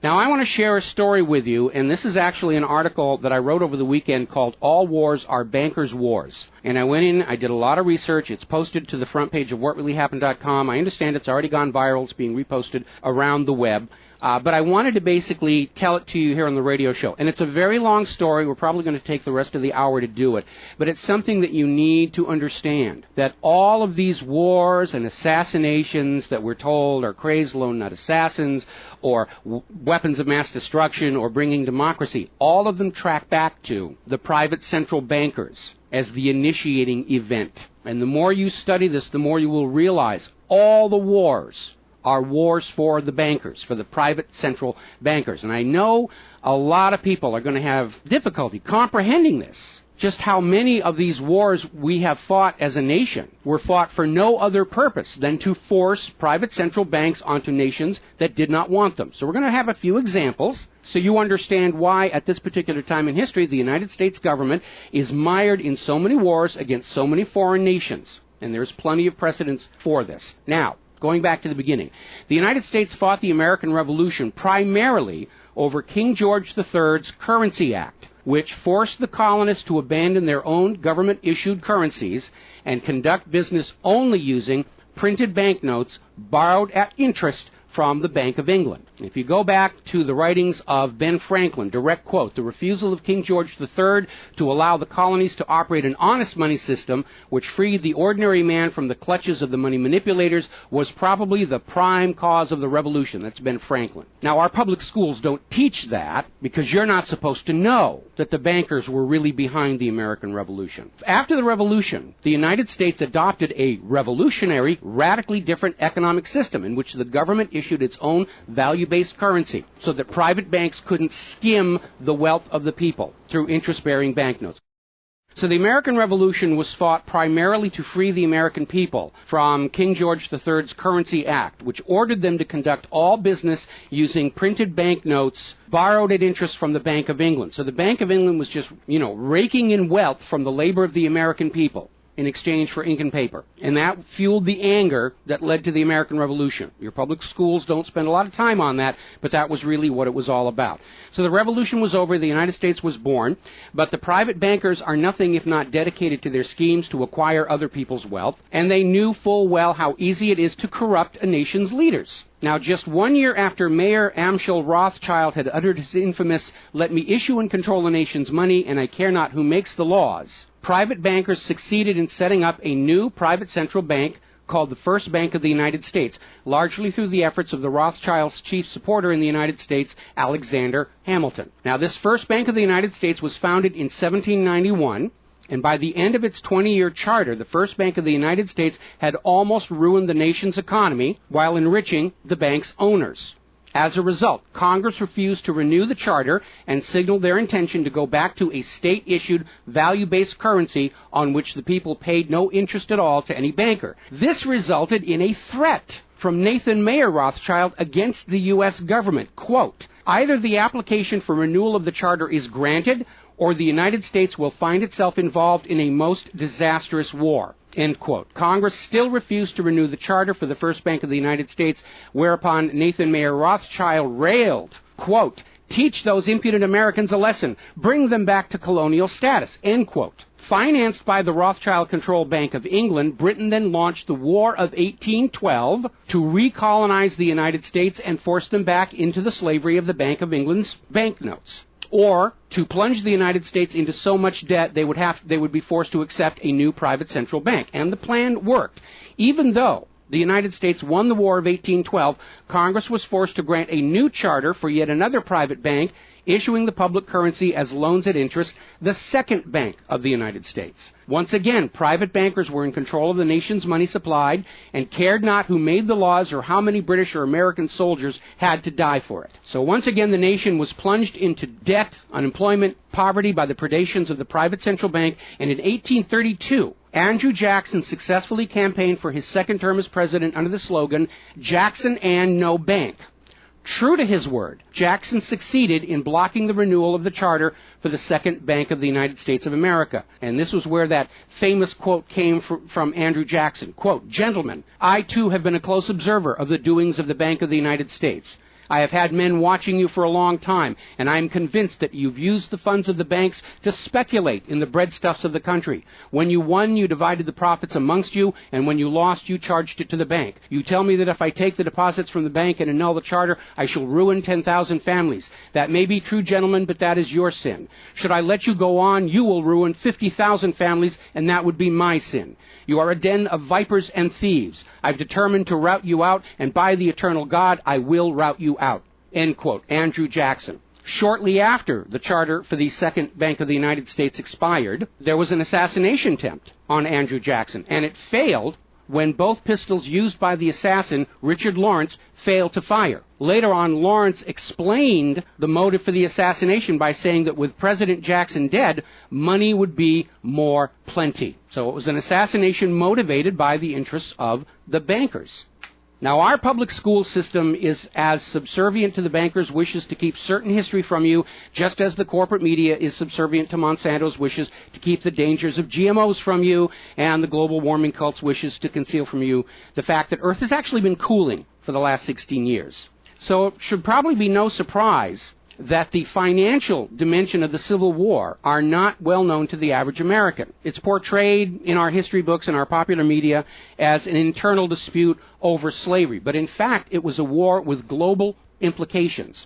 Now, I want to share a story with you, and this is actually an article that I wrote over the weekend called All Wars Are Bankers' Wars. And I went in, I did a lot of research. It's posted to the front page of whatreallyhappened.com. I understand it's already gone viral. It's being reposted around the web. But I wanted to basically tell it to you here on the radio show. And it's a very long story. We're probably going to take the rest of the hour to do it. But it's something that you need to understand, that all of these wars and assassinations that we're told are crazed lone nut assassins or weapons of mass destruction or bringing democracy, all of them track back to the private central bankers as the initiating event. And the more you study this, the more you will realize all the wars are wars for the bankers, for the private central bankers. And I know a lot of people are going to have difficulty comprehending this. Just how many of these wars we have fought as a nation were fought for no other purpose than to force private central banks onto nations that did not want them. So we're going to have a few examples so you understand why at this particular time in history the United States government is mired in so many wars against so many foreign nations. And there's plenty of precedents for this. Now, going back to the beginning, the United States fought the American Revolution primarily over King George III's Currency Act, which forced the colonists to abandon their own government-issued currencies and conduct business only using printed banknotes borrowed at interest from the Bank of England. If you go back to the writings of Ben Franklin, direct quote, the refusal of King George III to allow the colonies to operate an honest money system which freed the ordinary man from the clutches of the money manipulators was probably the prime cause of the revolution. That's Ben Franklin. Now, our public schools don't teach that because you're not supposed to know that the bankers were really behind the American Revolution. After the Revolution, the United States adopted a revolutionary, radically different economic system in which the government issued its own value-based currency so that private banks couldn't skim the wealth of the people through interest-bearing banknotes. So the American Revolution was fought primarily to free the American people from King George III's Currency Act, which ordered them to conduct all business using printed banknotes borrowed at interest from the Bank of England. So the Bank of England was just, raking in wealth from the labor of the American people in exchange for ink and paper. And that fueled the anger that led to the American Revolution. Your public schools don't spend a lot of time on that, but that was really what it was all about. So the revolution was over, the United States was born, but the private bankers are nothing if not dedicated to their schemes to acquire other people's wealth, and they knew full well how easy it is to corrupt a nation's leaders. Now, just 1 year after Mayor Amschel Rothschild had uttered his infamous, "Let me issue and control the nation's money, and I care not who makes the laws," private bankers succeeded in setting up a new private central bank called the First Bank of the United States, largely through the efforts of the Rothschilds' chief supporter in the United States, Alexander Hamilton. Now, this First Bank of the United States was founded in 1791, and by the end of its 20-year charter, the First Bank of the United States had almost ruined the nation's economy while enriching the bank's owners. As a result, Congress refused to renew the charter and signaled their intention to go back to a state-issued, value-based currency on which the people paid no interest at all to any banker. This resulted in a threat from Nathan Mayer Rothschild against the U.S. government. Quote, "Either the application for renewal of the charter is granted, or the United States will find itself involved in a most disastrous war." End quote. Congress still refused to renew the charter for the First Bank of the United States, whereupon Nathan Mayer Rothschild railed, quote, "Teach those impudent Americans a lesson. Bring them back to colonial status." End quote. Financed by the Rothschild-controlled Bank of England, Britain then launched the War of 1812 to recolonize the United States and force them back into the slavery of the Bank of England's banknotes, or to plunge the United States into so much debt they would be forced to accept a new private central bank. And the plan worked. Even though the United States won the War of 1812, Congress was forced to grant a new charter for yet another private bank, issuing the public currency as loans at interest, the Second Bank of the United States. Once again, private bankers were in control of the nation's money supplied and cared not who made the laws or how many British or American soldiers had to die for it. So once again, the nation was plunged into debt, unemployment, poverty by the predations of the private central bank, and in 1832, Andrew Jackson successfully campaigned for his second term as president under the slogan, "Jackson and no bank." True to his word, Jackson succeeded in blocking the renewal of the charter for the Second Bank of the United States of America. And this was where that famous quote came from Andrew Jackson. Quote, "Gentlemen, I too have been a close observer of the doings of the Bank of the United States. I have had men watching you for a long time, and I am convinced that you've used the funds of the banks to speculate in the breadstuffs of the country. When you won, you divided the profits amongst you, and when you lost, you charged it to the bank. You tell me that if I take the deposits from the bank and annul the charter, I shall ruin 10,000 families. That may be true, gentlemen, but that is your sin. Should I let you go on, you will ruin 50,000 families, and that would be my sin. You are a den of vipers and thieves. I've determined to rout you out, and by the eternal God, I will rout you out. End quote. Andrew Jackson. Shortly after the charter for the Second Bank of the United States expired, there was an assassination attempt on Andrew Jackson, and it failed when both pistols used by the assassin, Richard Lawrence, failed to fire. Later on, Lawrence explained the motive for the assassination by saying that with President Jackson dead, money would be more plenty. So it was an assassination motivated by the interests of the bankers. Now, our public school system is as subservient to the bankers' wishes to keep certain history from you, just as the corporate media is subservient to Monsanto's wishes to keep the dangers of GMOs from you, and the global warming cult's wishes to conceal from you the fact that Earth has actually been cooling for the last 16 years. So it should probably be no surprise that the financial dimension of the Civil War are not well known to the average American. It's portrayed in our history books and our popular media as an internal dispute over slavery, but in fact it was a war with global implications.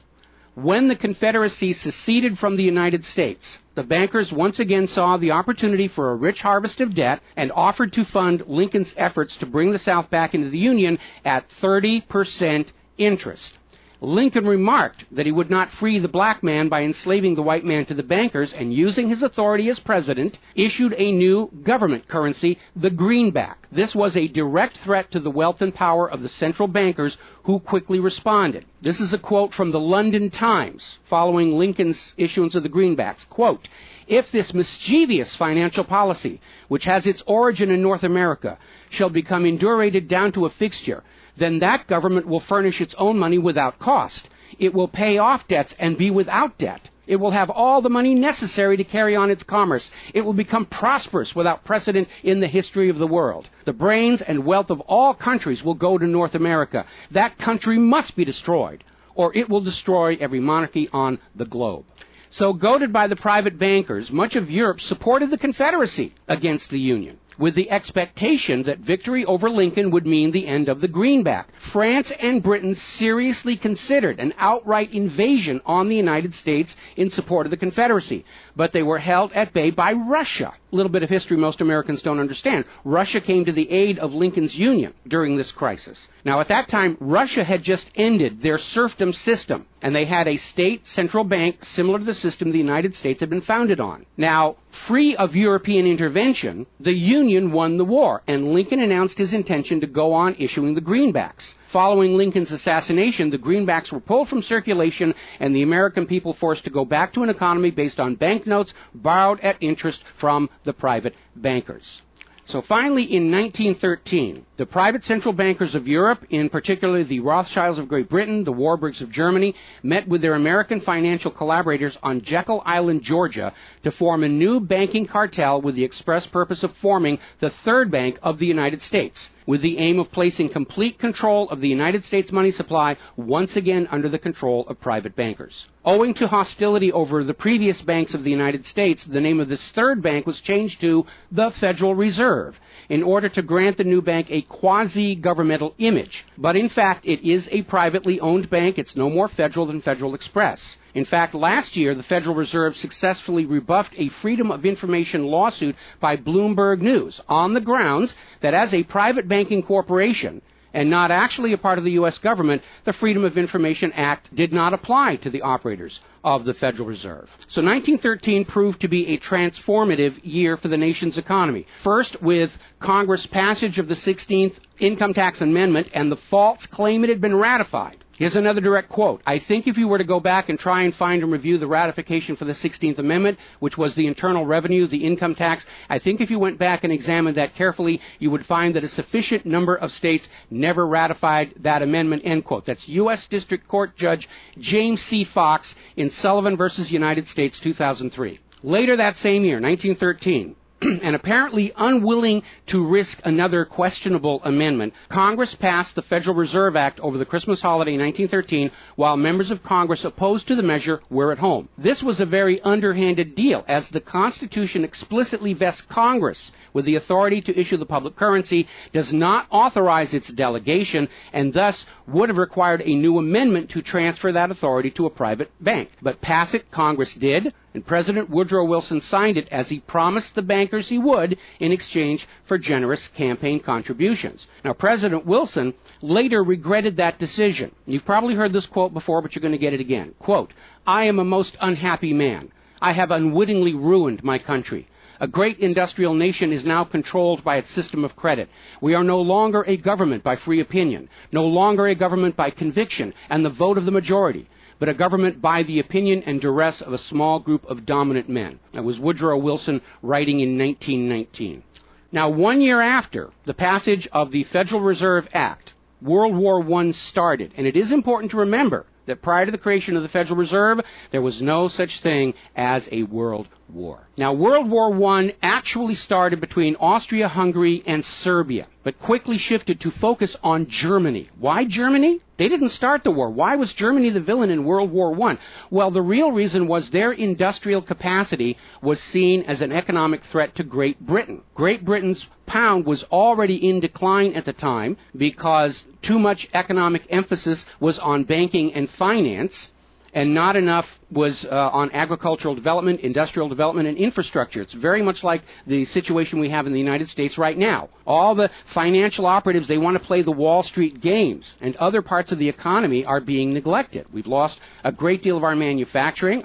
When the Confederacy seceded from the United States, the bankers once again saw the opportunity for a rich harvest of debt and offered to fund Lincoln's efforts to bring the South back into the Union at 30% interest. Lincoln remarked that he would not free the black man by enslaving the white man to the bankers, and using his authority as president, issued a new government currency, the greenback. This was a direct threat to the wealth and power of the central bankers, who quickly responded. This is a quote from the London Times following Lincoln's issuance of the greenbacks. Quote, "If this mischievous financial policy, which has its origin in North America, shall become indurated down to a fixture, then that government will furnish its own money without cost. It will pay off debts and be without debt. It will have all the money necessary to carry on its commerce. It will become prosperous without precedent in the history of the world. The brains and wealth of all countries will go to North America. That country must be destroyed, or it will destroy every monarchy on the globe." So, goaded by the private bankers, much of Europe supported the Confederacy against the Union, with the expectation that victory over Lincoln would mean the end of the greenback. France and Britain seriously considered an outright invasion on the United States in support of the Confederacy, but they were held at bay by Russia. A little bit of history most Americans don't understand. Russia came to the aid of Lincoln's Union during this crisis. Now, at that time, Russia had just ended their serfdom system, and they had a state central bank similar to the system the United States had been founded on. Now, free of European intervention, the Union won the war, and Lincoln announced his intention to go on issuing the greenbacks. Following Lincoln's assassination, the greenbacks were pulled from circulation, and the American people forced to go back to an economy based on banknotes borrowed at interest from the private bankers. So finally, in 1913, the private central bankers of Europe, in particular the Rothschilds of Great Britain, the Warburgs of Germany, met with their American financial collaborators on Jekyll Island, Georgia, to form a new banking cartel with the express purpose of forming the Third Bank of the United States, with the aim of placing complete control of the United States money supply once again under the control of private bankers. Owing to hostility over the previous banks of the United States, the name of this third bank was changed to the Federal Reserve, in order to grant the new bank a quasi-governmental image. But in fact, it is a privately owned bank. It's no more federal than Federal Express. In fact, last year, the Federal Reserve successfully rebuffed a Freedom of Information lawsuit by Bloomberg News on the grounds that as a private banking corporation, and not actually a part of the U.S. government, the Freedom of Information Act did not apply to the operators of the Federal Reserve. So 1913 proved to be a transformative year for the nation's economy. First, with Congress' passage of the 16th Income Tax Amendment and the false claim it had been ratified. Here's another direct quote. "I think if you were to go back and try and find and review the ratification for the 16th Amendment, which was the internal revenue, the income tax, I think if you went back and examined that carefully, you would find that a sufficient number of states never ratified that amendment," end quote. That's U.S. District Court Judge James C. Fox in Sullivan versus United States, 2003. Later that same year, 1913, and apparently unwilling to risk another questionable amendment, Congress passed the Federal Reserve Act over the Christmas holiday in 1913, while members of Congress opposed to the measure were at home. This was a very underhanded deal, as the Constitution explicitly vests Congress with the authority to issue the public currency, does not authorize its delegation, and thus would have required a new amendment to transfer that authority to a private bank. But pass it, Congress did, and President Woodrow Wilson signed it as he promised the bankers he would in exchange for generous campaign contributions. Now, President Wilson later regretted that decision. You've probably heard this quote before, but you're going to get it again. Quote, "I am a most unhappy man. I have unwittingly ruined my country. A great industrial nation is now controlled by its system of credit. We are no longer a government by free opinion, no longer a government by conviction and the vote of the majority, but a government by the opinion and duress of a small group of dominant men." That was Woodrow Wilson writing in 1919. Now, 1 year after the passage of the Federal Reserve Act, World War I started, and it is important to remember that prior to the creation of the Federal Reserve, there was no such thing as a world war. Now, World War I actually started between Austria, Hungary, and Serbia, but quickly shifted to focus on Germany. Why Germany? They didn't start the war. Why was Germany the villain in World War I? Well, the real reason was their industrial capacity was seen as an economic threat to Great Britain. Great Britain's pound was already in decline at the time because too much economic emphasis was on banking and finance, and not enough was on agricultural development, industrial development, and infrastructure. It's very much like the situation we have in the United States right now. All the financial operatives, they want to play the Wall Street games, and other parts of the economy are being neglected. We've lost a great deal of our manufacturing.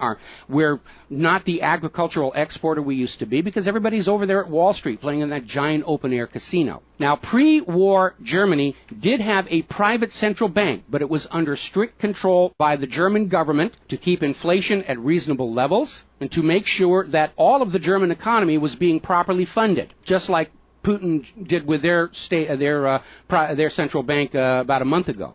We're not the agricultural exporter we used to be because everybody's over there at Wall Street playing in that giant open-air casino. Now, pre-war Germany did have a private central bank, but it was under strict control by the German government to keep inflation at reasonable levels and to make sure that all of the German economy was being properly funded, just like Putin did with their central bank about a month ago.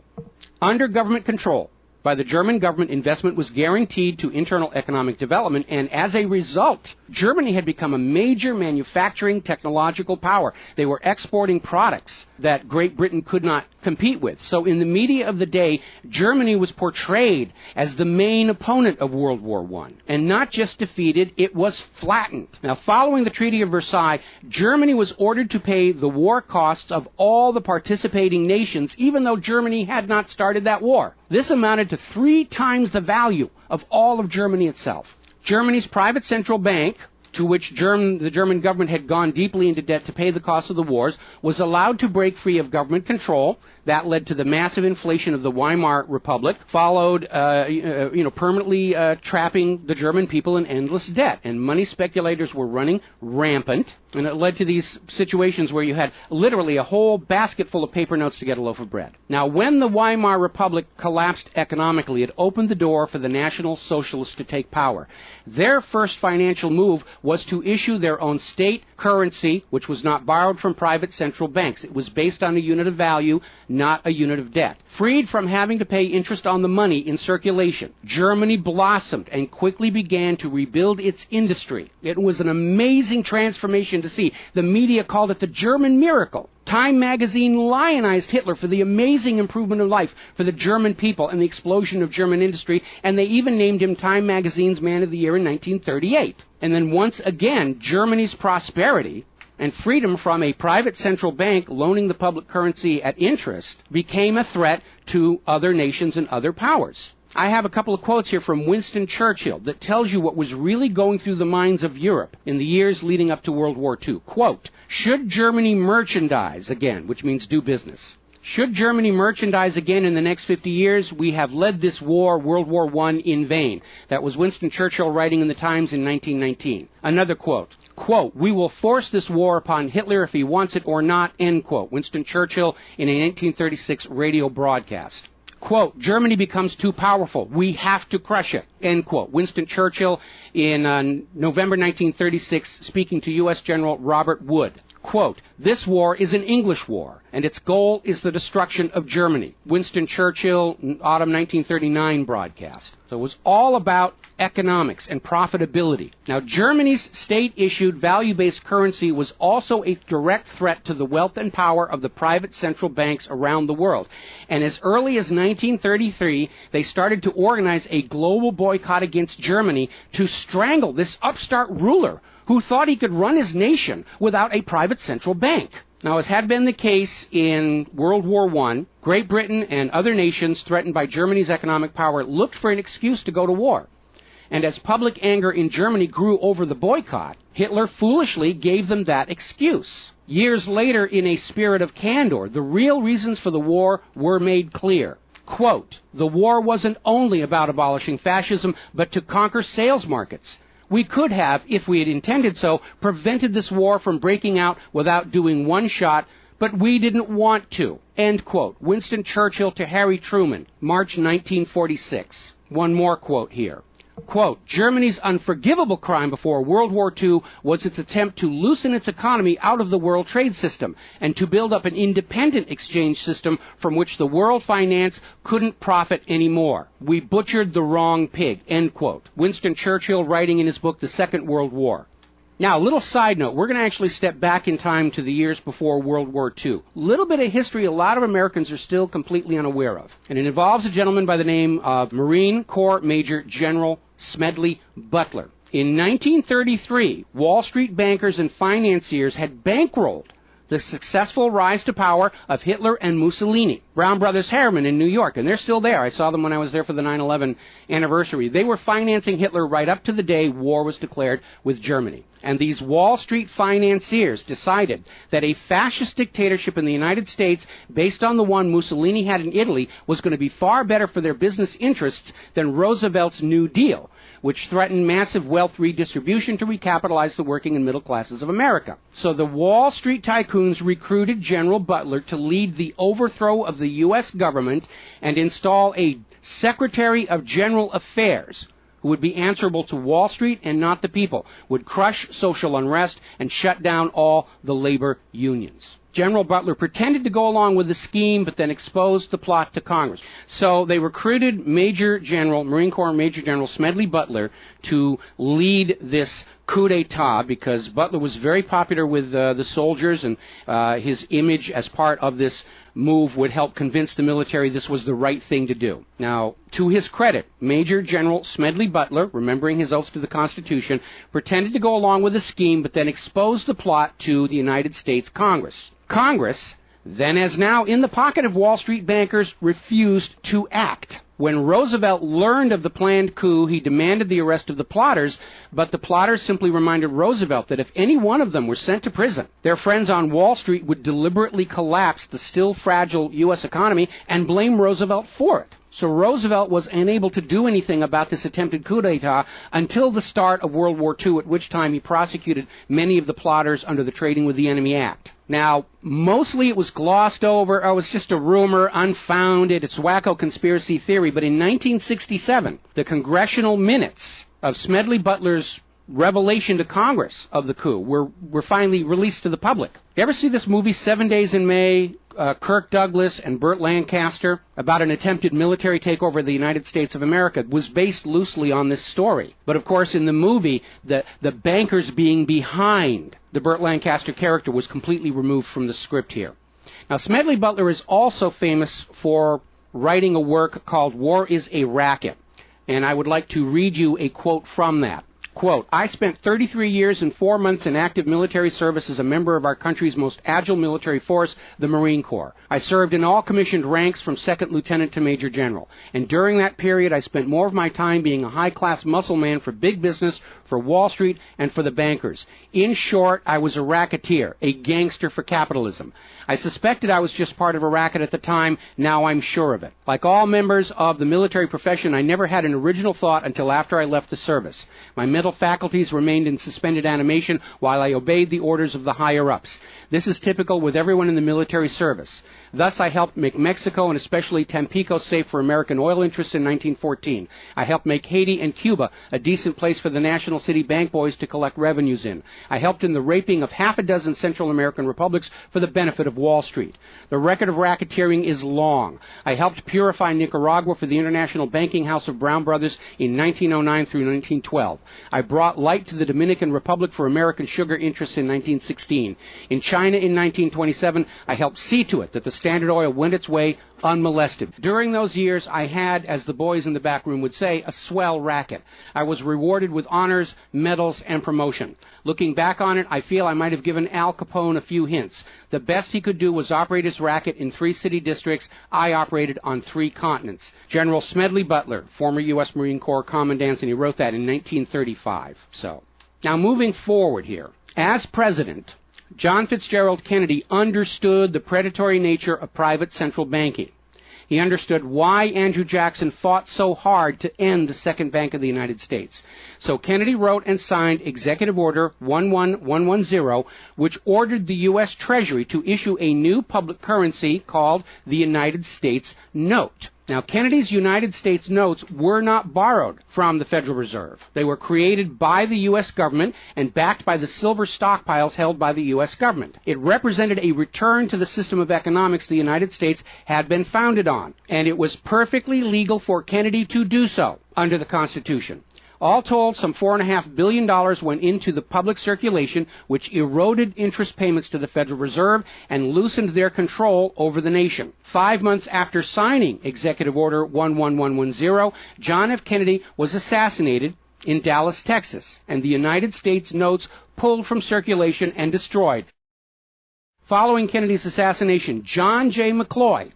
Under government control by the German government, investment was guaranteed to internal economic development, and as a result, Germany had become a major manufacturing technological power. They were exporting products that Great Britain could not compete with. So in the media of the day, Germany was portrayed as the main opponent of World War I. And not just defeated, it was flattened. Now, following the Treaty of Versailles, Germany was ordered to pay the war costs of all the participating nations, even though Germany had not started that war. This amounted to 3 times the value of all of Germany itself. Germany's private central bank, to which the German government had gone deeply into debt to pay the cost of the wars, was allowed to break free of government control. That led to the massive inflation of the Weimar Republic, followed, permanently trapping the German people in endless debt. And money speculators were running rampant, and it led to these situations where you had literally a whole basket full of paper notes to get a loaf of bread. Now, when the Weimar Republic collapsed economically, it opened the door for the National Socialists to take power. Their first financial move was to issue their own state currency, which was not borrowed from private central banks. It was based on a unit of value, not a unit of debt. Freed from having to pay interest on the money in circulation, Germany blossomed and quickly began to rebuild its industry. It was an amazing transformation to see. The media called it the German miracle. Time magazine lionized Hitler for the amazing improvement of life for the German people and the explosion of German industry, and they even named him Time magazine's Man of the Year in 1938. And then once again, Germany's prosperity and freedom from a private central bank loaning the public currency at interest became a threat to other nations and other powers. I have a couple of quotes here from Winston Churchill that tells you what was really going through the minds of Europe in the years leading up to World War II. Quote, "Should Germany merchandise again," which means do business, "should Germany merchandise again in the next 50 years, we have led this war, World War I, in vain." That was Winston Churchill writing in the Times in 1919. Another quote, "We will force this war upon Hitler if he wants it or not," end quote. Winston Churchill in a 1936 radio broadcast. Quote, "Germany becomes too powerful. We have to crush it," end quote. Winston Churchill in November 1936 speaking to U.S. General Robert Wood. Quote, "This war is an English war, and its goal is the destruction of Germany." Winston Churchill, autumn 1939 broadcast. So it was all about economics and profitability. Now, Germany's state-issued value-based currency was also a direct threat to the wealth and power of the private central banks around the world. And as early as 1933, they started to organize a global boycott against Germany to strangle this upstart ruler who thought he could run his nation without a private central bank. Now, as had been the case in World War I, Great Britain and other nations threatened by Germany's economic power looked for an excuse to go to war. And as public anger in Germany grew over the boycott, Hitler foolishly gave them that excuse. Years later, in a spirit of candor, the real reasons for the war were made clear. Quote, "The war wasn't only about abolishing fascism, but to conquer sales markets. We could have, if we had intended so, prevented this war from breaking out without doing one shot, but we didn't want to." End quote. Winston Churchill to Harry Truman, March 1946. One more quote here. Quote, "Germany's unforgivable crime before World War II was its attempt to loosen its economy out of the world trade system and to build up an independent exchange system from which the world finance couldn't profit anymore. We butchered the wrong pig." End quote. Winston Churchill writing in his book, The Second World War. Now, a little side note, we're going to actually step back in time to the years before World War II. A little bit of history a lot of Americans are still completely unaware of. And it involves a gentleman by the name of Marine Corps Major General Smedley Butler. In 1933, Wall Street bankers and financiers had bankrolled the successful rise to power of Hitler and Mussolini. Brown Brothers Harriman in New York, and they're still there. I saw them when I was there for the 9/11 anniversary. They were financing Hitler right up to the day war was declared with Germany. And these Wall Street financiers decided that a fascist dictatorship in the United States, based on the one Mussolini had in Italy, was going to be far better for their business interests than Roosevelt's New Deal, which threatened massive wealth redistribution to recapitalize the working and middle classes of America. So the Wall Street tycoons recruited General Butler to lead the overthrow of the U.S. government and install a Secretary of General Affairs who would be answerable to Wall Street and not the people, would crush social unrest and shut down all the labor unions. General Butler pretended to go along with the scheme, but then exposed the plot to Congress. So they recruited Marine Corps Major General Smedley Butler to lead this coup d'etat because Butler was very popular with the soldiers, and his image as part of this move would help convince the military this was the right thing to do. Now, to his credit, Major General Smedley Butler, remembering his oath to the Constitution, pretended to go along with the scheme, but then exposed the plot to the United States Congress. Congress, then as now in the pocket of Wall Street bankers, refused to act. When Roosevelt learned of the planned coup, he demanded the arrest of the plotters, but the plotters simply reminded Roosevelt that if any one of them were sent to prison, their friends on Wall Street would deliberately collapse the still fragile U.S. economy and blame Roosevelt for it. So Roosevelt was unable to do anything about this attempted coup d'etat until the start of World War II, at which time he prosecuted many of the plotters under the Trading with the Enemy Act. Now, mostly it was glossed over. Oh, it's just a rumor, unfounded, it's wacko conspiracy theory. But in 1967, the congressional minutes of Smedley Butler's revelation to Congress of the coup were finally released to the public. You ever see this movie 7 Days in May, Kirk Douglas and Burt Lancaster, about an attempted military takeover of the United States of America? It was based loosely on this story. But of course, in the movie, the bankers being behind the Burt Lancaster character was completely removed from the script here. Now, Smedley Butler is also famous for writing a work called War is a Racket. And I would like to read you a quote from that. Quote, "I spent 33 years and 4 months in active military service as a member of our country's most agile military force, the Marine Corps. I served in all commissioned ranks from second lieutenant to major general. And during that period, I spent more of my time being a high-class muscle man for big business, for Wall Street, and for the bankers. In short, I was a racketeer, a gangster for capitalism. I suspected I was just part of a racket at the time. Now I'm sure of it. Like all members of the military profession, I never had an original thought until after I left the service. My mental mental faculties remained in suspended animation while I obeyed the orders of the higher-ups. This is typical with everyone in the military service. Thus, I helped make Mexico and especially Tampico safe for American oil interests in 1914. I helped make Haiti and Cuba a decent place for the National City Bank boys to collect revenues in. I helped in the raping of half a dozen Central American republics for the benefit of Wall Street. The record of racketeering is long. I helped purify Nicaragua for the International Banking House of Brown Brothers in 1909 through 1912. I brought light to the Dominican Republic for American sugar interests in 1916. In China in 1927, I helped see to it that the Standard Oil went its way unmolested. During those years, I had, as the boys in the back room would say, a swell racket. I was rewarded with honors, medals, and promotion. Looking back on it, I feel I might have given Al Capone a few hints. The best he could do was operate his racket in 3 city districts. I operated on 3 continents. General Smedley Butler, former U.S. Marine Corps Commandant, and he wrote that in 1935. So, now moving forward here. As president, John Fitzgerald Kennedy understood the predatory nature of private central banking. He understood why Andrew Jackson fought so hard to end the Second Bank of the United States. So Kennedy wrote and signed Executive Order 11110, which ordered the U.S. Treasury to issue a new public currency called the United States Note. Now, Kennedy's United States notes were not borrowed from the Federal Reserve. They were created by the U.S. government and backed by the silver stockpiles held by the U.S. government. It represented a return to the system of economics the United States had been founded on, and it was perfectly legal for Kennedy to do so under the Constitution. All told, some $4.5 billion went into the public circulation, which eroded interest payments to the Federal Reserve and loosened their control over the nation. 5 months after signing Executive Order 11110, John F. Kennedy was assassinated in Dallas, Texas, and the United States notes pulled from circulation and destroyed. Following Kennedy's assassination, John J. McCloy,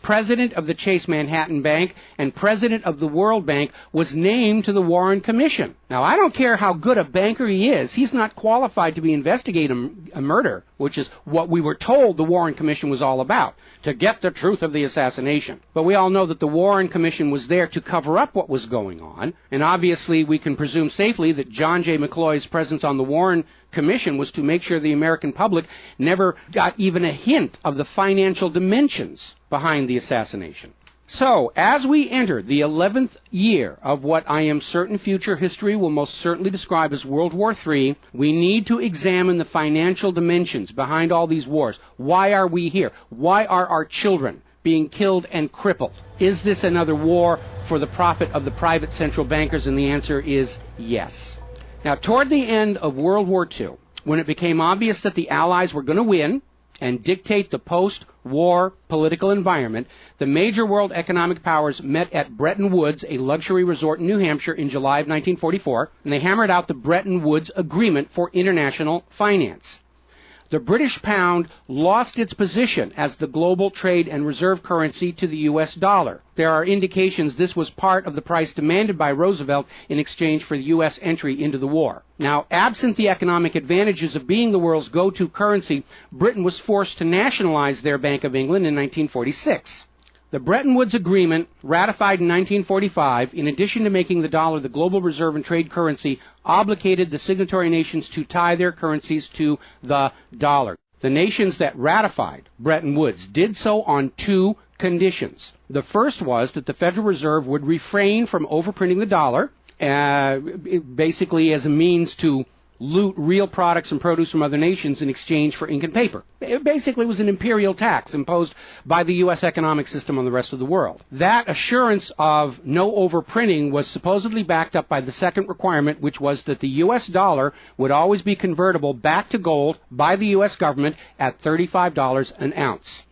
president of the Chase Manhattan Bank and president of the World Bank, was named to the Warren Commission. Now, I don't care how good a banker he is. He's not qualified to be investigating a murder, which is what we were told the Warren Commission was all about, to get the truth of the assassination. But we all know that the Warren Commission was there to cover up what was going on, and obviously we can presume safely that John J. McCloy's presence on the Warren Commission was to make sure the American public never got even a hint of the financial dimensions behind the assassination. So, as we enter the 11th year of what I am certain future history will most certainly describe as World War III, we need to examine the financial dimensions behind all these wars. Why are we here? Why are our children being killed and crippled? Is this another war for the profit of the private central bankers? And the answer is yes. Now, toward the end of World War II, when it became obvious that the Allies were going to win and dictate the post-war political environment, the major world economic powers met at Bretton Woods, a luxury resort in New Hampshire, in July of 1944, and they hammered out the Bretton Woods Agreement for International Finance. The British pound lost its position as the global trade and reserve currency to the U.S. dollar. There are indications this was part of the price demanded by Roosevelt in exchange for the U.S. entry into the war. Now, absent the economic advantages of being the world's go-to currency, Britain was forced to nationalize their Bank of England in 1946. The Bretton Woods Agreement, ratified in 1945, in addition to making the dollar the global reserve and trade currency, obligated the signatory nations to tie their currencies to the dollar. The nations that ratified Bretton Woods did so on 2 conditions. The first was that the Federal Reserve would refrain from overprinting the dollar, basically as a means to loot real products and produce from other nations in exchange for ink and paper. It basically was an imperial tax imposed by the U.S. economic system on the rest of the world. That assurance of no overprinting was supposedly backed up by the second requirement, which was that the U.S. dollar would always be convertible back to gold by the U.S. government at $35 an ounce.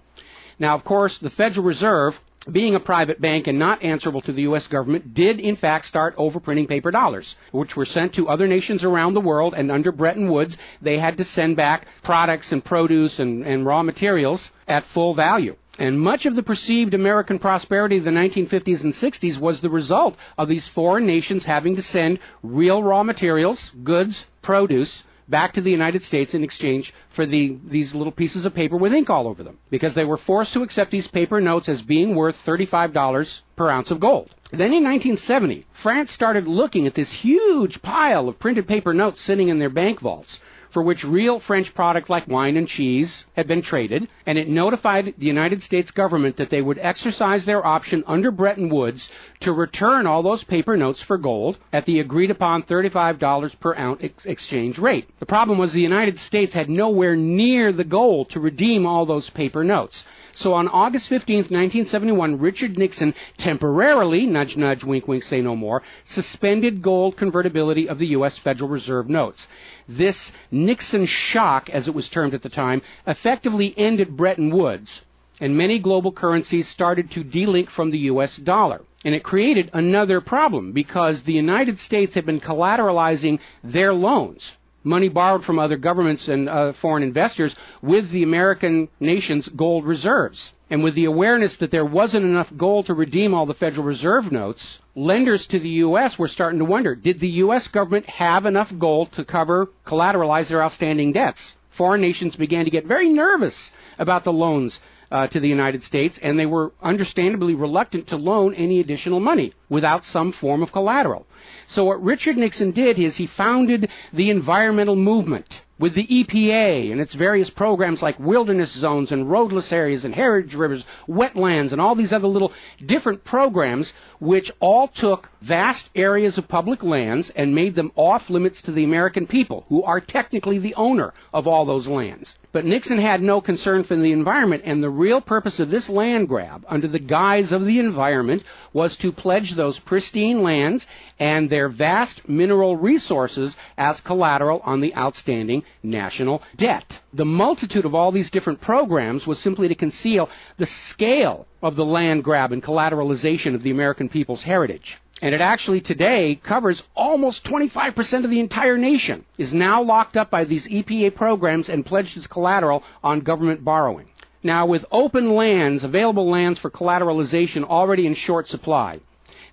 Now, of course, the Federal Reserve, being a private bank and not answerable to the U.S. government, did in fact start overprinting paper dollars, which were sent to other nations around the world, and under Bretton Woods, they had to send back products and produce and raw materials at full value. And much of the perceived American prosperity of the 1950s and 60s was the result of these foreign nations having to send real raw materials, goods, produce, back to the United States in exchange for these little pieces of paper with ink all over them, because they were forced to accept these paper notes as being worth $35 per ounce of gold. Then in 1970, France started looking at this huge pile of printed paper notes sitting in their bank vaults, for which real French products like wine and cheese had been traded, and it notified the United States government that they would exercise their option under Bretton Woods to return all those paper notes for gold at the agreed-upon $35 per ounce exchange rate. The problem was the United States had nowhere near the gold to redeem all those paper notes. So on August 15, 1971, Richard Nixon temporarily, nudge, nudge, wink, wink, say no more, suspended gold convertibility of the U.S. Federal Reserve notes. This Nixon shock, as it was termed at the time, effectively ended Bretton Woods, and many global currencies started to delink from the U.S. dollar. And it created another problem, because the United States had been collateralizing their loans, money borrowed from other governments and foreign investors, with the American nation's gold reserves. And with the awareness that there wasn't enough gold to redeem all the Federal Reserve notes, lenders to the U.S. were starting to wonder, did the U.S. government have enough gold to collateralize their outstanding debts? Foreign nations began to get very nervous about the loans to the United States, and they were understandably reluctant to loan any additional money without some form of collateral. So what Richard Nixon did is he founded the environmental movement with the EPA and its various programs like wilderness zones and roadless areas and heritage rivers, wetlands, and all these other little different programs, which all took vast areas of public lands and made them off limits to the American people, who are technically the owner of all those lands. But Nixon had no concern for the environment, and the real purpose of this land grab, under the guise of the environment, was to pledge those pristine lands and their vast mineral resources as collateral on the outstanding national debt. The multitude of all these different programs was simply to conceal the scale of the land grab and collateralization of the American people's heritage. And it actually today covers almost 25% of the entire nation, is now locked up by these EPA programs and pledged as collateral on government borrowing. Now, with open lands, available lands for collateralization already in short supply,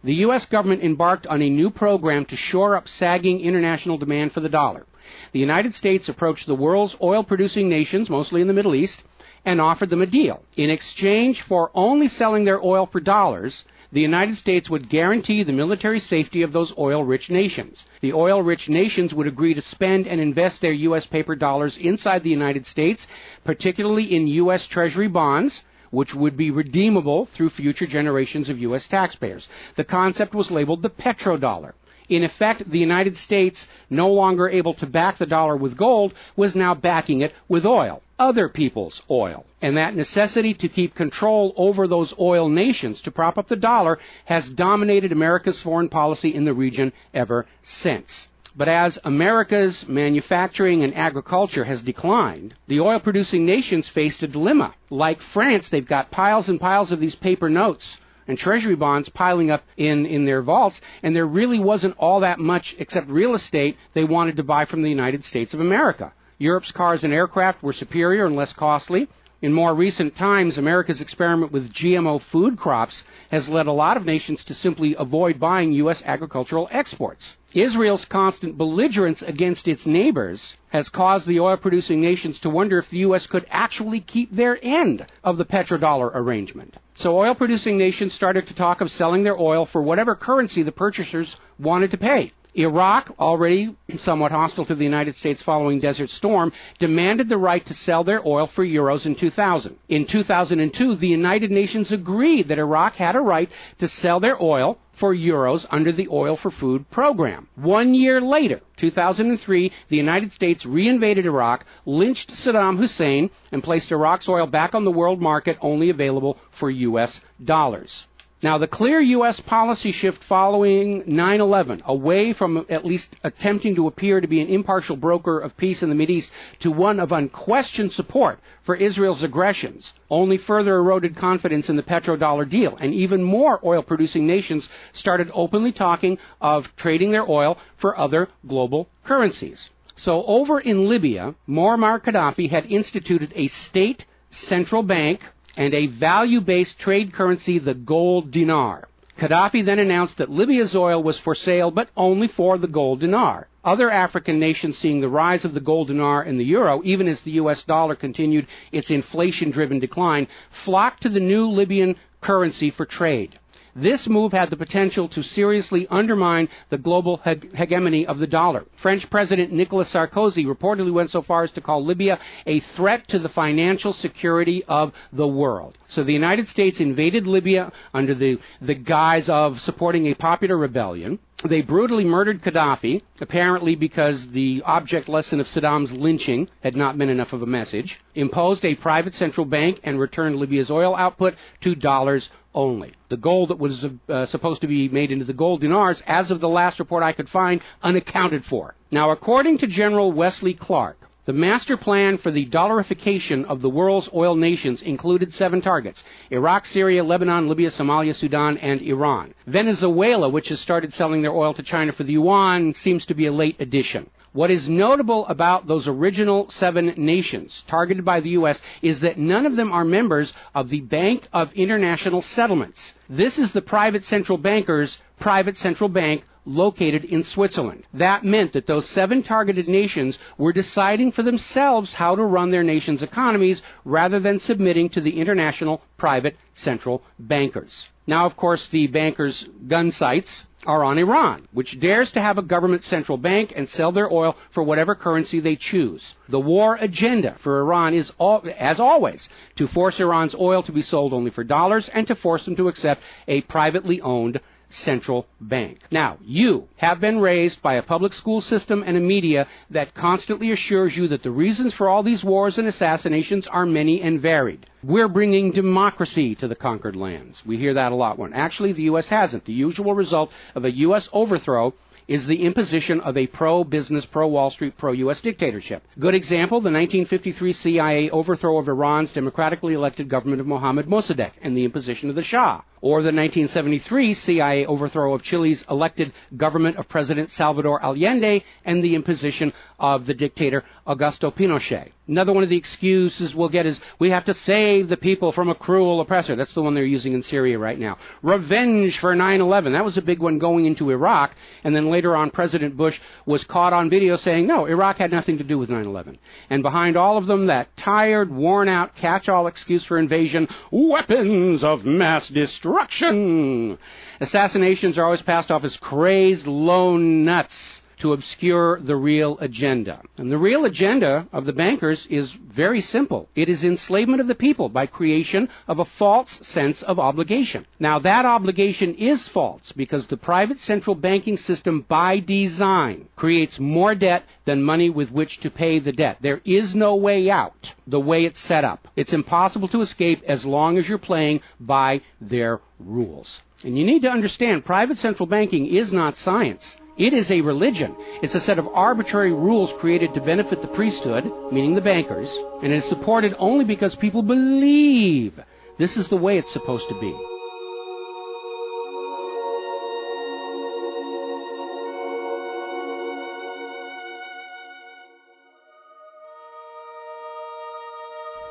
the U.S. government embarked on a new program to shore up sagging international demand for the dollar. The United States approached the world's oil-producing nations, mostly in the Middle East, and offered them a deal. In exchange for only selling their oil for dollars, the United States would guarantee the military safety of those oil-rich nations. The oil-rich nations would agree to spend and invest their U.S. paper dollars inside the United States, particularly in U.S. Treasury bonds, which would be redeemable through future generations of U.S. taxpayers. The concept was labeled the petrodollar. In effect, the United States, no longer able to back the dollar with gold, was now backing it with oil, other people's oil. And that necessity to keep control over those oil nations to prop up the dollar has dominated America's foreign policy in the region ever since. But as America's manufacturing and agriculture has declined, the oil-producing nations faced a dilemma. Like France, they've got piles and piles of these paper notes and treasury bonds piling up in their vaults, and there really wasn't all that much except real estate they wanted to buy from the United States of America. Europe's cars and aircraft were superior and less costly. In more recent times, America's experiment with GMO food crops has led a lot of nations to simply avoid buying U.S. agricultural exports. Israel's constant belligerence against its neighbors has caused the oil-producing nations to wonder if the U.S. could actually keep their end of the petrodollar arrangement. So oil-producing nations started to talk of selling their oil for whatever currency the purchasers wanted to pay. Iraq, already somewhat hostile to the United States following Desert Storm, demanded the right to sell their oil for euros in 2000. In 2002, the United Nations agreed that Iraq had a right to sell their oil for euros under the Oil for Food program. 1 year later, 2003, the United States reinvaded Iraq, lynched Saddam Hussein, and placed Iraq's oil back on the world market, only available for U.S. dollars. Now, the clear U.S. policy shift following 9/11, away from at least attempting to appear to be an impartial broker of peace in the Mideast to one of unquestioned support for Israel's aggressions, only further eroded confidence in the petrodollar deal, and even more oil-producing nations started openly talking of trading their oil for other global currencies. So over in Libya, Muammar Gaddafi had instituted a state central bank and a value-based trade currency, the gold dinar. Gaddafi then announced that Libya's oil was for sale, but only for the gold dinar. Other African nations, seeing the rise of the gold dinar and the euro, even as the U.S. dollar continued its inflation-driven decline, flocked to the new Libyan currency for trade. This move had the potential to seriously undermine the global hegemony of the dollar. French President Nicolas Sarkozy reportedly went so far as to call Libya a threat to the financial security of the world. So the United States invaded Libya under the guise of supporting a popular rebellion. They brutally murdered Gaddafi, apparently because the object lesson of Saddam's lynching had not been enough of a message, imposed a private central bank, and returned Libya's oil output to dollars only. The gold that was supposed to be made into the gold dinars, as of the last report I could find, unaccounted for. Now, according to General Wesley Clark, the master plan for the dollarification of the world's oil nations included 7 targets: Iraq, Syria, Lebanon, Libya, Somalia, Sudan, and Iran. Venezuela, which has started selling their oil to China for the yuan, seems to be a late addition. What is notable about those original 7 nations targeted by the U.S. is that none of them are members of the Bank of International Settlements. This is the private central banker's private central bank located in Switzerland. That meant that those 7 targeted nations were deciding for themselves how to run their nation's economies rather than submitting to the international private central bankers. Now, of course, the bankers' gun sights are on Iran, which dares to have a government central bank and sell their oil for whatever currency they choose. The war agenda for Iran is, as always, to force Iran's oil to be sold only for dollars and to force them to accept a privately owned central bank. Now, you have been raised by a public school system and a media that constantly assures you that the reasons for all these wars and assassinations are many and varied. We're bringing democracy to the conquered lands. We hear that a lot. When actually the U.S. hasn't. The usual result of a U.S. overthrow is the imposition of a pro-business, pro-Wall Street, pro-U.S. dictatorship. Good example, the 1953 CIA overthrow of Iran's democratically elected government of Mohammad Mossadegh and the imposition of the Shah. Or the 1973 CIA overthrow of Chile's elected government of President Salvador Allende and the imposition of the dictator Augusto Pinochet. Another one of the excuses we'll get is we have to save the people from a cruel oppressor. That's the one they're using in Syria right now. Revenge for 9/11. That was a big one going into Iraq. And then later on, President Bush was caught on video saying, no, Iraq had nothing to do with 9/11. And behind all of them, that tired, worn-out, catch-all excuse for invasion, weapons of mass destruction. Assassinations are always passed off as crazed lone nuts to obscure the real agenda. And the real agenda of the bankers is very simple. It is enslavement of the people by creation of a false sense of obligation. Now, that obligation is false because the private central banking system by design creates more debt than money with which to pay the debt. There is no way out the way it's set up. It's impossible to escape as long as you're playing by their rules. And you need to understand, private central banking is not science. It is a religion. It's a set of arbitrary rules created to benefit the priesthood, meaning the bankers, and it is supported only because people believe this is the way it's supposed to be.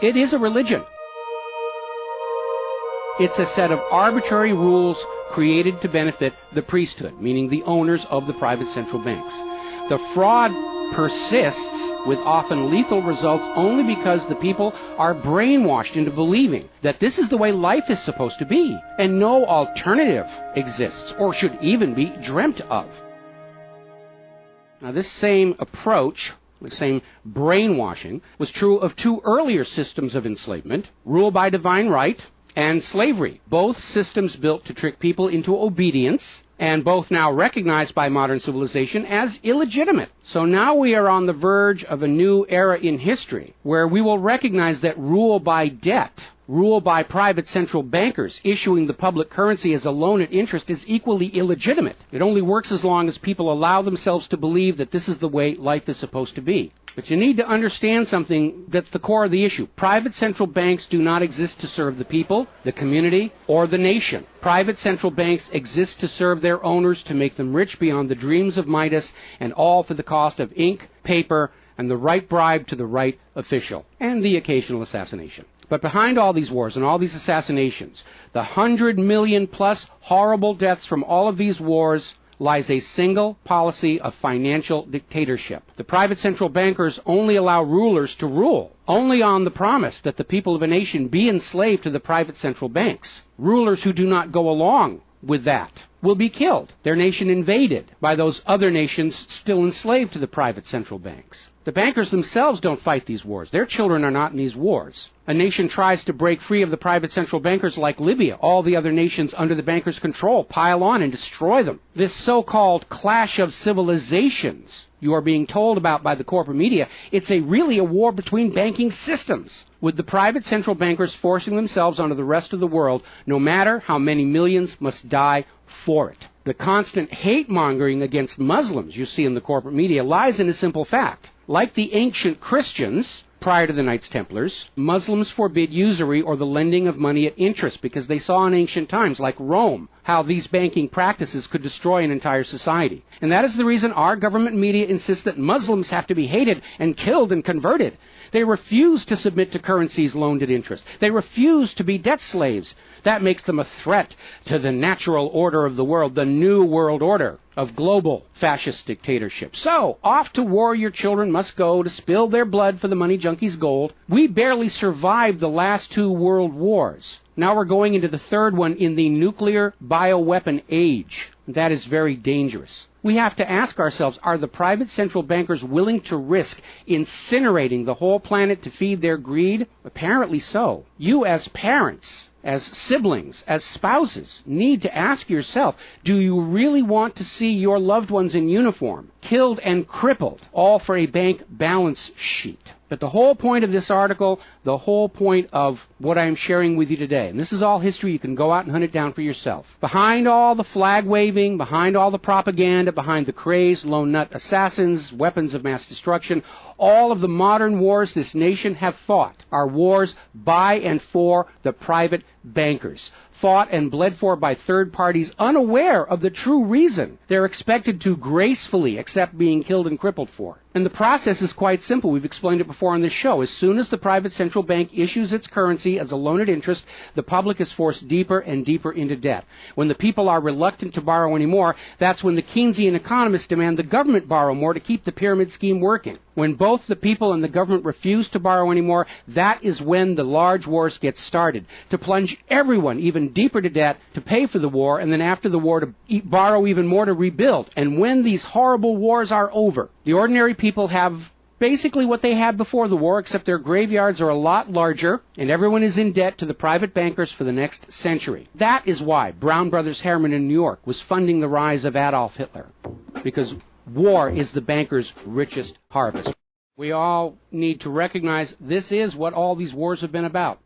It is a religion. It's a set of arbitrary rules created to benefit the priesthood, meaning the owners of the private central banks. The fraud persists with often lethal results only because the people are brainwashed into believing that this is the way life is supposed to be, and no alternative exists or should even be dreamt of. Now, this same approach, the same brainwashing, was true of 2 earlier systems of enslavement, rule by divine right and slavery, both systems built to trick people into obedience, and both now recognized by modern civilization as illegitimate. So now we are on the verge of a new era in history where we will recognize that rule by debt, rule by private central bankers issuing the public currency as a loan at interest is equally illegitimate. It only works as long as people allow themselves to believe that this is the way life is supposed to be. But you need to understand something that's the core of the issue. Private central banks do not exist to serve the people, the community, or the nation. Private central banks exist to serve their owners, to make them rich beyond the dreams of Midas, and all for the cost of ink, paper, and the right bribe to the right official, and the occasional assassination. But behind all these wars and all these assassinations, the 100 million plus horrible deaths from all of these wars, lies a single policy of financial dictatorship. The private central bankers only allow rulers to rule, only on the promise that the people of a nation be enslaved to the private central banks. Rulers who do not go along with that will be killed. Their nation invaded by those other nations still enslaved to the private central banks. The bankers themselves don't fight these wars. Their children are not in these wars. A nation tries to break free of the private central bankers like Libya. All the other nations under the bankers' control pile on and destroy them. This so-called clash of civilizations you are being told about by the corporate media, it's really a war between banking systems, with the private central bankers forcing themselves onto the rest of the world, no matter how many millions must die for it. The constant hate-mongering against Muslims you see in the corporate media lies in a simple fact. Like the ancient Christians, prior to the Knights Templars, Muslims forbid usury or the lending of money at interest because they saw in ancient times, like Rome, how these banking practices could destroy an entire society. And that is the reason our government media insists that Muslims have to be hated and killed and converted. They refuse to submit to currencies loaned at interest. They refuse to be debt slaves. That makes them a threat to the natural order of the world, the new world order of global fascist dictatorship. So, off to war your children must go to spill their blood for the money junkies' gold. We barely survived the last 2 world wars. Now we're going into the third one in the nuclear bioweapon age. That is very dangerous. We have to ask ourselves, are the private central bankers willing to risk incinerating the whole planet to feed their greed? Apparently so. You as parents, as siblings, as spouses, need to ask yourself, do you really want to see your loved ones in uniform, killed and crippled, all for a bank balance sheet? But the whole point of this article, the whole point of what I'm sharing with you today, and this is all history, you can go out and hunt it down for yourself. Behind all the flag waving, behind all the propaganda, behind the crazed lone nut assassins, weapons of mass destruction, all of the modern wars this nation have fought are wars by and for the private bankers, fought and bled for by third parties unaware of the true reason they're expected to gracefully accept being killed and crippled for. And the process is quite simple. We've explained it before on this show. As soon as the private central bank issues its currency as a loan at interest, the public is forced deeper and deeper into debt. When the people are reluctant to borrow anymore, that's when the Keynesian economists demand the government borrow more to keep the pyramid scheme working. When both the people and the government refuse to borrow anymore, that is when the large wars get started, to plunge everyone even deeper to debt to pay for the war, and then after the war to borrow even more to rebuild. And when these horrible wars are over, the ordinary people have basically what they had before the war, except their graveyards are a lot larger, and everyone is in debt to the private bankers for the next century. That is why Brown Brothers Harriman in New York was funding the rise of Adolf Hitler, because war is the bankers' richest harvest. We all need to recognize this is what all these wars have been about.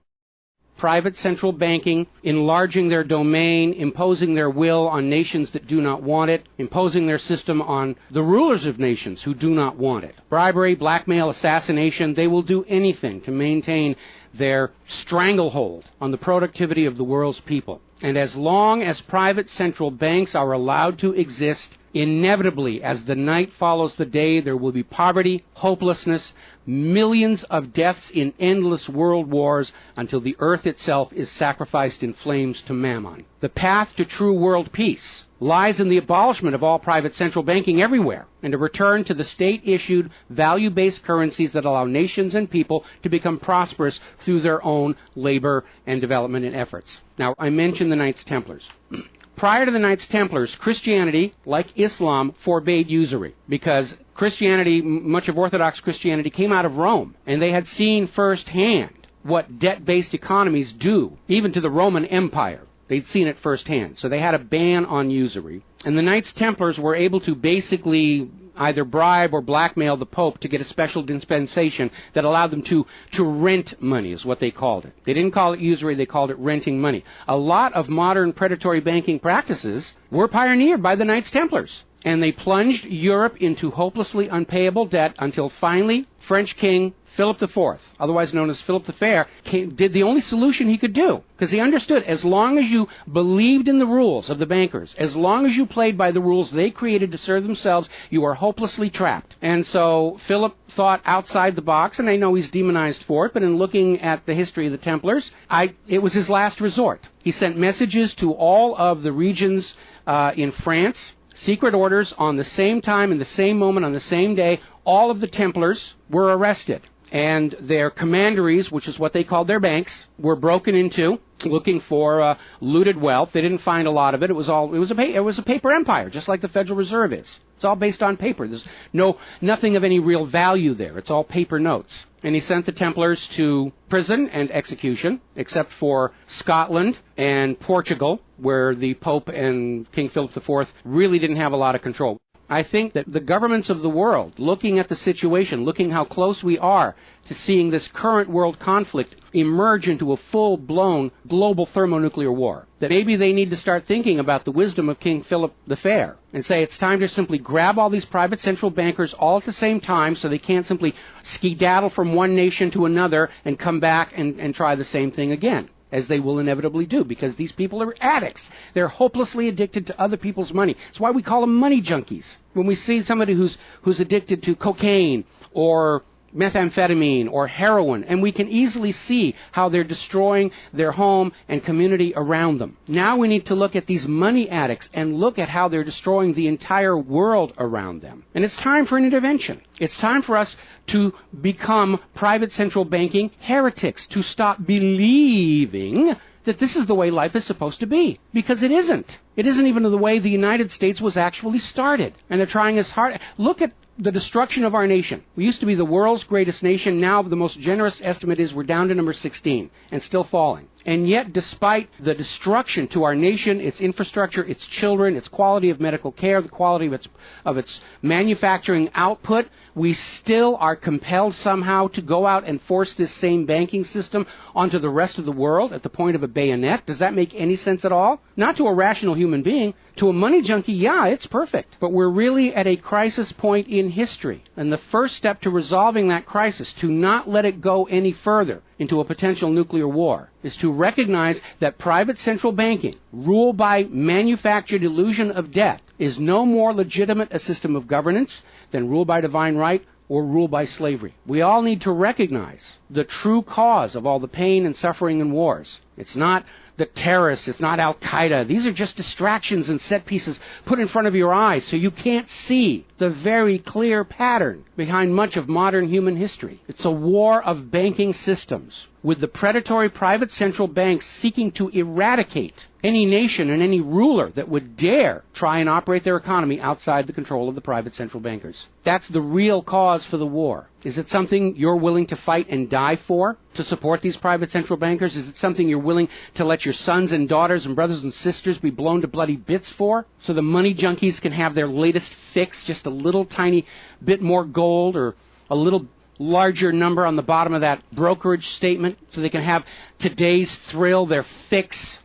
Private central banking, enlarging their domain, imposing their will on nations that do not want it, imposing their system on the rulers of nations who do not want it. Bribery, blackmail, assassination, they will do anything to maintain their stranglehold on the productivity of the world's people. And as long as private central banks are allowed to exist, inevitably, as the night follows the day, there will be poverty, hopelessness, millions of deaths in endless world wars until the earth itself is sacrificed in flames to Mammon. The path to true world peace lies in the abolishment of all private central banking everywhere and a return to the state-issued, value-based currencies that allow nations and people to become prosperous through their own labor and development and efforts. Now, I mentioned the Knights Templars. Prior to the Knights Templars, Christianity, like Islam, forbade usury because Christianity, much of Orthodox Christianity, came out of Rome, and they had seen firsthand what debt-based economies do, even to the Roman Empire. They'd seen it firsthand, so they had a ban on usury. And the Knights Templars were able to basically either bribe or blackmail the Pope to get a special dispensation that allowed them to rent money, is what they called it. They didn't call it usury, they called it renting money. A lot of modern predatory banking practices were pioneered by the Knights Templars. And they plunged Europe into hopelessly unpayable debt until finally French King Philip IV, otherwise known as Philip the Fair, did the only solution he could do. Because he understood, as long as you believed in the rules of the bankers, as long as you played by the rules they created to serve themselves, you are hopelessly trapped. And so Philip thought outside the box, and I know he's demonized for it, but in looking at the history of the Templars, it was his last resort. He sent messages to all of the regions in France, secret orders on the same time, in the same moment, on the same day. All of the Templars were arrested. and their commanderies, which is what they called their banks, were broken into, looking for looted wealth. They didn't find a lot of it. It was a paper empire, just like the Federal Reserve is. It's all based on paper. There's nothing of any real value there. It's all paper notes. And he sent the Templars to prison and execution, except for Scotland and Portugal, where the Pope and King Philip IV really didn't have a lot of control. I think that the governments of the world, looking at the situation, looking how close we are to seeing this current world conflict emerge into a full-blown global thermonuclear war, that maybe they need to start thinking about the wisdom of King Philip the Fair and say it's time to simply grab all these private central bankers all at the same time so they can't simply skedaddle from one nation to another and come back and try the same thing again, as they will inevitably do, because these people are addicts. They're hopelessly addicted to other people's money. That's why we call them money junkies. When we see somebody who's addicted to cocaine or methamphetamine or heroin, and we can easily see how they're destroying their home and community around them. Now we need to look at these money addicts and look at how they're destroying the entire world around them. And it's time for an intervention. It's time for us to become private central banking heretics, to stop believing that this is the way life is supposed to be, because it isn't. It isn't even the way the United States was actually started. And they're trying as hard. Look at the destruction of our nation. We used to be the world's greatest nation. Now the most generous estimate is we're down to number 16 and still falling. And yet, despite the destruction to our nation, its infrastructure, its children, its quality of medical care, the quality of its manufacturing output, we still are compelled somehow to go out and force this same banking system onto the rest of the world at the point of a bayonet. Does that make any sense at all? Not to a rational human being. To a money junkie, yeah, it's perfect. But we're really at a crisis point in history. And the first step to resolving that crisis, to not let it go any further into a potential nuclear war, is to recognize that private central banking, ruled by manufactured illusion of debt, is no more legitimate a system of governance than rule by divine right or rule by slavery. We all need to recognize the true cause of all the pain and suffering and wars. It's not the terrorists, it's not Al-Qaeda. These are just distractions and set pieces put in front of your eyes so you can't see the very clear pattern behind much of modern human history. It's a war of banking systems, with the predatory private central banks seeking to eradicate any nation and any ruler that would dare try and operate their economy outside the control of the private central bankers. That's the real cause for the war. Is it something you're willing to fight and die for, to support these private central bankers? Is it something you're willing to let your sons and daughters and brothers and sisters be blown to bloody bits for, so the money junkies can have their latest fix, just a little tiny bit more gold or a little larger number on the bottom of that brokerage statement, so they can have today's thrill, their fix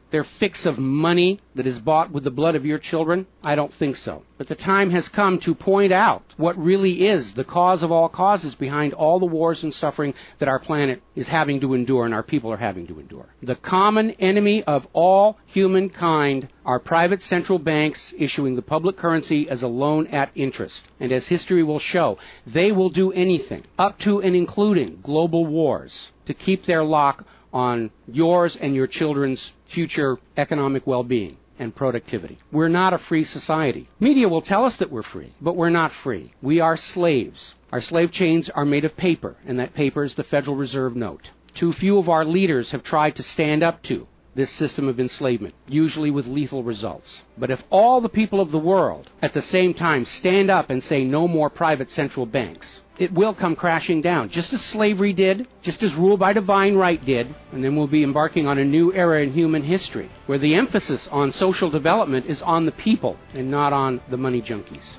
of money that is bought with the blood of your children? I don't think so. But the time has come to point out what really is the cause of all causes behind all the wars and suffering that our planet is having to endure and our people are having to endure. The common enemy of all humankind are private central banks issuing the public currency as a loan at interest. And as history will show, they will do anything, up to and including global wars, to keep their lock on yours and your children's future economic well-being and productivity. We're not a free society. Media will tell us that we're free, but we're not free. We are slaves. Our slave chains are made of paper, and that paper is the Federal Reserve note. Too few of our leaders have tried to stand up to this system of enslavement, usually with lethal results. But if all the people of the world at the same time stand up and say no more private central banks, it will come crashing down, just as slavery did, just as rule by divine right did, and then we'll be embarking on a new era in human history, where the emphasis on social development is on the people and not on the money junkies.